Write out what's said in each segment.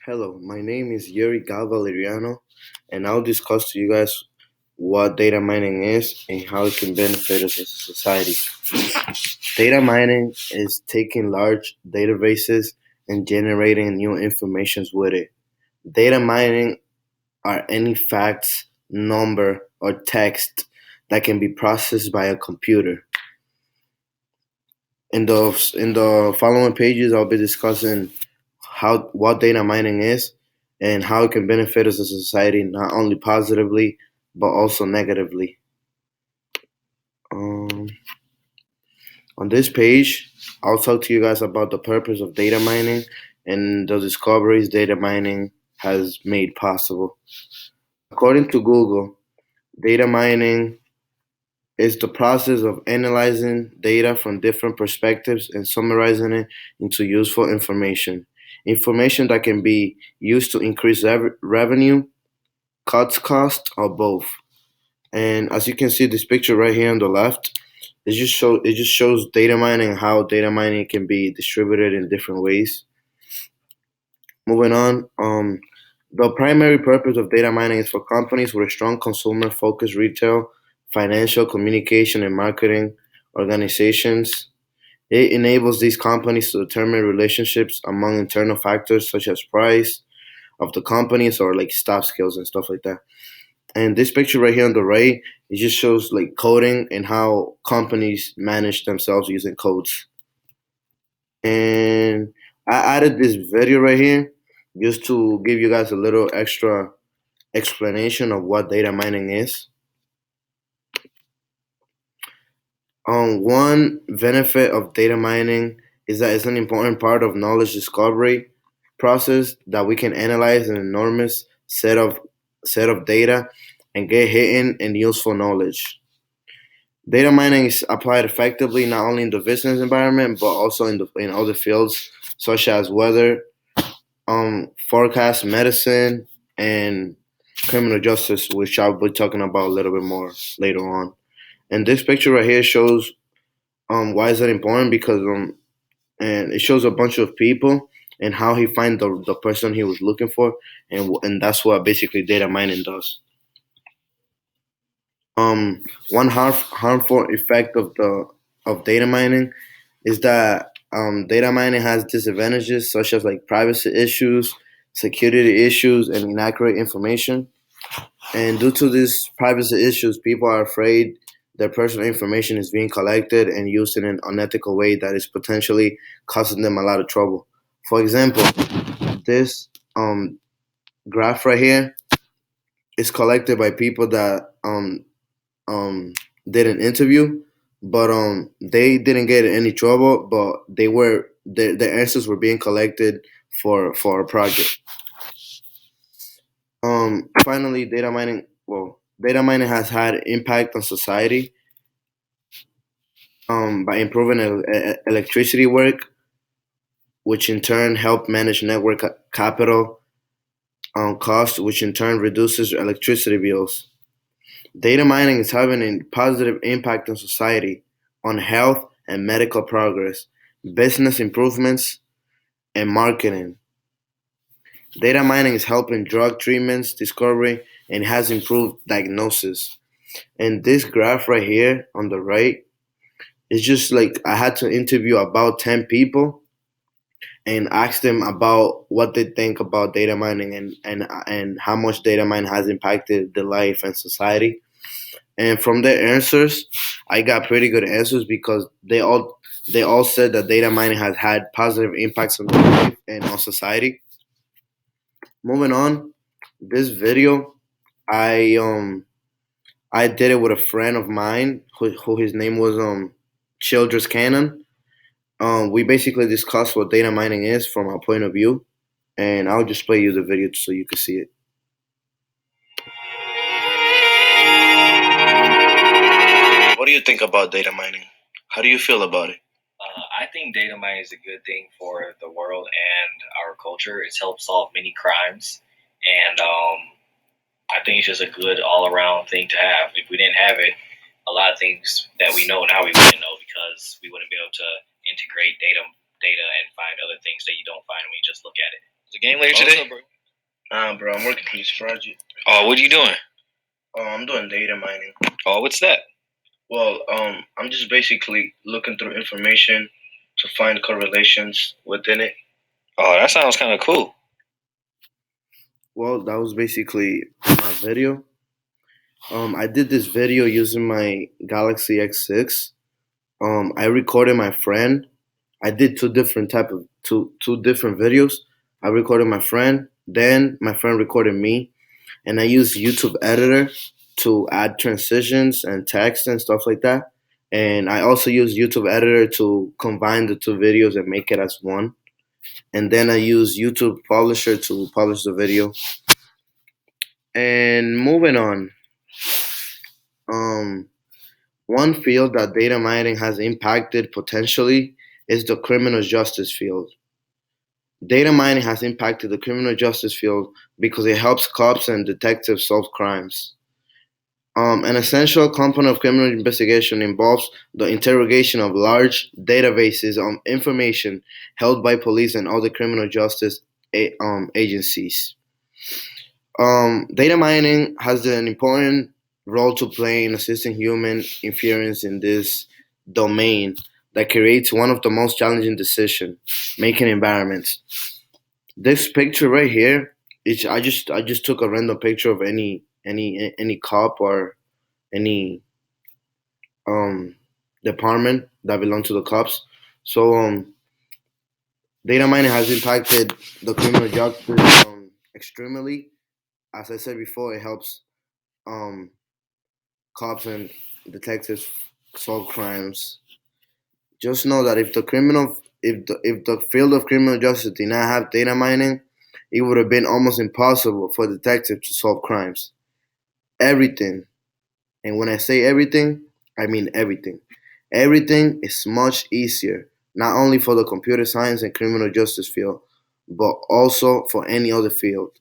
Hello, my name is Yuri Gal Valeriano, and I'll discuss to you guys what data mining is and how it can benefit us as a society. Data mining is taking large databases and generating new information with it. Data mining are any facts, number, or text that can be processed by a computer. In the following pages, I'll be discussing what data mining is and how it can benefit us as a society, not only positively but also negatively. Um, on this page, I'll talk to you guys about the purpose of data mining and the discoveries data mining has made possible. According to Google, data mining is the process of analyzing data from different perspectives and summarizing it into useful information. Information that can be used to increase revenue, cuts cost, or both. And as you can see, this picture right here on the left, it just shows data mining, how data mining can be distributed in different ways. Moving on, the primary purpose of data mining is for companies with a strong consumer focused retail, financial, communication, and marketing organizations. It enables these companies to determine relationships among internal factors such as price of the companies or like staff skills and stuff like that. And this picture right here on the right, it just shows like coding and how companies manage themselves using codes. And I added this video right here just to give you guys a little extra explanation of what data mining is. One benefit of data mining is that it's an important part of knowledge discovery process that we can analyze an enormous set of data and get hidden and useful knowledge. Data mining is applied effectively not only in the business environment but also in other fields such as weather, forecast, medicine, and criminal justice, which I'll be talking about a little bit more later on. And this picture right here shows why is that important because and it shows a bunch of people and how he find the person he was looking for, and that's what basically data mining does. One harmful effect of data mining is that data mining has disadvantages such as like privacy issues, security issues, and inaccurate information. And due to these privacy issues, people are afraid their personal information is being collected and used in an unethical way that is potentially causing them a lot of trouble. For example, this graph right here is collected by people that um, did an interview, but they didn't get in any trouble, but their answers were being collected for a project. Finally, data mining has had impact on society by improving electricity work, which in turn help manage network capital cost, which in turn reduces electricity bills. Data mining is having a positive impact on society, on health and medical progress, business improvements, and marketing. Data mining is helping drug treatments, discovery, and has improved diagnosis. And this graph right here on the right is just like I had to interview about 10 people and ask them about what they think about data mining and how much data mining has impacted their life and society. And from their answers, I got pretty good answers because they all said that data mining has had positive impacts on their life and on society. Moving on, this video, I um I did it with a friend of mine who his name was Childress Cannon. We basically discussed what data mining is from our point of view, and I'll just play you the video so you can see it. What do you think about data mining? How do you feel about it? I think data mining is a good thing for the world and our culture. It's helped solve many crimes, and I think it's just a good all around thing to have. If we didn't have it, a lot of things that we know now we wouldn't know because we wouldn't be able to integrate data and find other things that you don't find when you just look at it. The game later today? Bro? Nah, bro, I'm working for this project. Oh, what are you doing? Oh, I'm doing data mining. Oh, what's that? Well, I'm just basically looking through information to find correlations within it. Oh, that sounds kind of cool. Well, that was basically my video. I did this video using my Galaxy X6. I recorded my friend. I did two different videos. I recorded my friend, then my friend recorded me, and I used YouTube Editor to add transitions and text and stuff like that. And I also use YouTube Editor to combine the two videos and make it as one. And then I use YouTube Publisher to publish the video. And moving on, um, one field that data mining has impacted potentially is the criminal justice field. Data mining has impacted the criminal justice field because it helps cops and detectives solve crimes. An essential component of criminal investigation involves the interrogation of large databases of information held by police and other criminal justice agencies. Data mining has an important role to play in assisting human inference in this domain that creates one of the most challenging decision making environments. This picture right here is I just took a random picture of any cop or any um department that belong to the cops. So data mining has impacted the criminal justice extremely. As I said before, it helps um cops and detectives solve crimes. Just know that if the field of criminal justice did not have data mining, it would have been almost impossible for detectives to solve crimes. Everything, and when I say everything, I mean everything. Everything is much easier, not only for the computer science and criminal justice field, but also for any other field.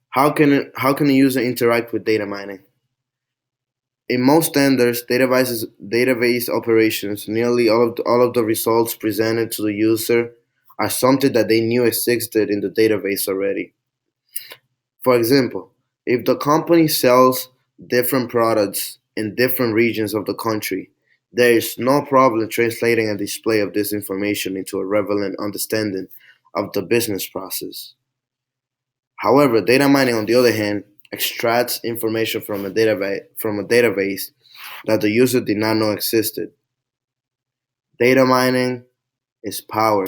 How can a user interact with data mining? In most standards database operations, nearly all of the results presented to the user are something that they knew existed in the database already. For example, if the company sells different products in different regions of the country, there is no problem translating a display of this information into a relevant understanding of the business process. However, data mining, on the other hand, extracts information from a database that the user did not know existed. Data mining is power.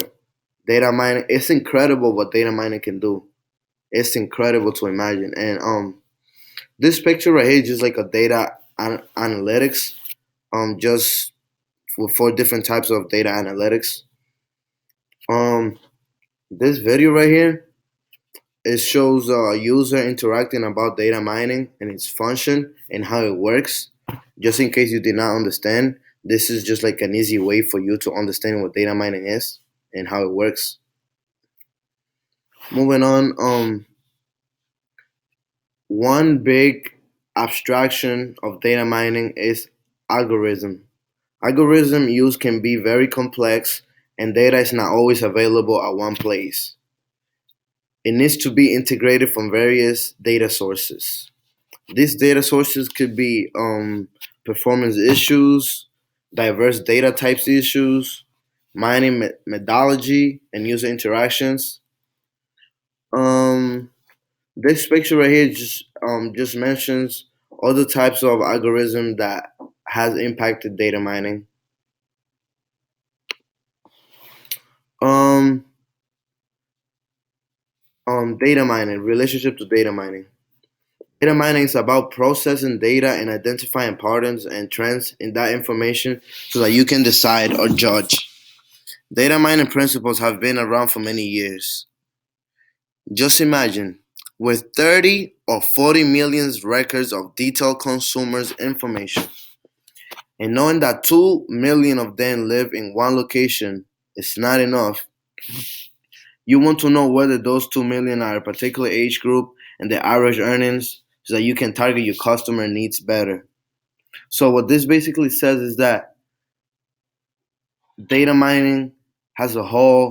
Data mining, it's incredible what data mining can do. It's incredible to imagine. And this picture right here is just like a data analytics. Just for four different types of data analytics. Um, this video right here, it shows a user interacting about data mining and its function and how it works. Just in case you did not understand, this is just like an easy way for you to understand what data mining is and how it works. Moving on, one big abstraction of data mining is algorithm. Algorithm use can be very complex and data is not always available at one place. It needs to be integrated from various data sources. These data sources could be performance issues, diverse data types issues, mining methodology, and user interactions. Um, this picture right here just mentions other types of algorithm that has impacted data mining. Um, Data mining, relationship to data mining. Data mining is about processing data and identifying patterns and trends in that information so that you can decide or judge. Data mining principles have been around for many years. Just imagine, with 30 or 40 million records of detailed consumers' information, and knowing that 2 million of them live in one location is not enough, you want to know whether those 2 million are a particular age group and their average earnings so that you can target your customer needs better. So what this basically says is that data mining has a whole